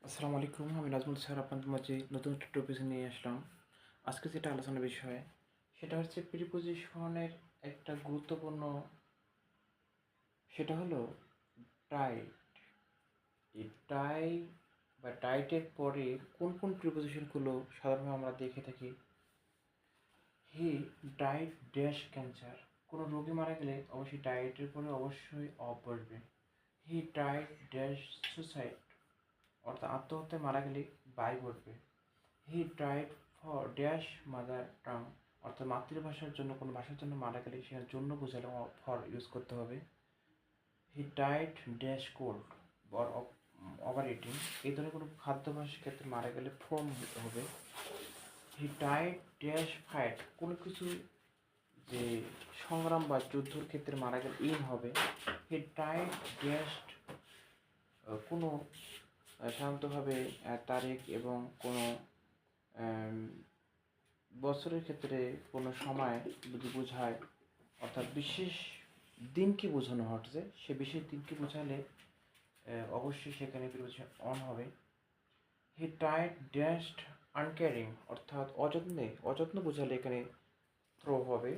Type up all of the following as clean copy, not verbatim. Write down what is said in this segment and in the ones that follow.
আসসালামু আলাইকুম। আমি নাজমুল স্যার আপনাদের মাঝে নতুন একটা টপিক নিয়ে আসলাম। আজকে যেটা আলোচনার বিষয় সেটা হচ্ছে প্রিপোজিশনের একটা গুরুত্বপূর্ণ সেটা হলো টাইট। এই টাই বা টাইটের পরে কোন প্রিপোজিশনগুলো সাধারণভাবে আমরা দেখে থাকি? He died dash cancer. কোনো রোগী মারা গেলে অবশ্যই ডায়েটের পরে অবশ্যই অফ বসবে। হি ডাইড ড্যাশ সুসাইড, অর্থাৎ আত্মহত্যায় মারা গেলে বাই বসবে। He died for dash mother tongue, অর্থাৎ মাতৃভাষার জন্য কোনো ভাষার জন্য মারা গেলে সেখানে জন্য বোঝালে ফর ইউজ করতে হবে। He died dash cold or over eating, এই ধরনের কোনো খাদ্যাভ্যাসের ক্ষেত্রে মারা গেলে ফ্রম হবে। হি ডাইড ড্যাশ ফাইট, কোনো কিছু যে সংগ্রাম বা যুদ্ধর ক্ষেত্রে মারা গেলে ইন হবে। হি ডাইড ড্যাশ কোনো সাধারণতভাবে তারিখ এবং কোনো বছরের ক্ষেত্রে কোনো সময় যদি বোঝায়, অর্থাৎ বিশেষ দিনকে বোঝানো হচ্ছে, সে বিশেষ দিনকে বোঝালে অবশ্যই সেখানে প্রিপোজিশন অন হবে। হি টাইড ড্যাশড আনকেয়ারিং, অর্থাৎ অযত্ন বোঝালে এখানে থ্রো হবে।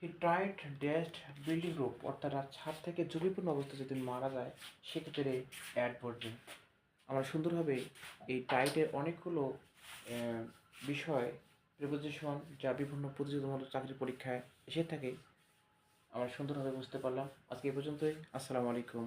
হি টাইড ড্যাশড বিল্ডিং রুপ, অর্থাৎ ছাদ থেকে ঝুঁকিপূর্ণ অবস্থায় যদি মারা যায় সেক্ষেত্রে অ্যাড পড়বে। আমরা সুন্দরভাবে এই টাইটের অনেকগুলো বিষয় প্রিপোজিশন যা বিভিন্ন প্রতিযোগিতামূলক চাকরি পরীক্ষায় এসে থাকে আমরা সুন্দরভাবে বুঝতে পারলাম। আজকে এই পর্যন্তই। আসসালামু আলাইকুম।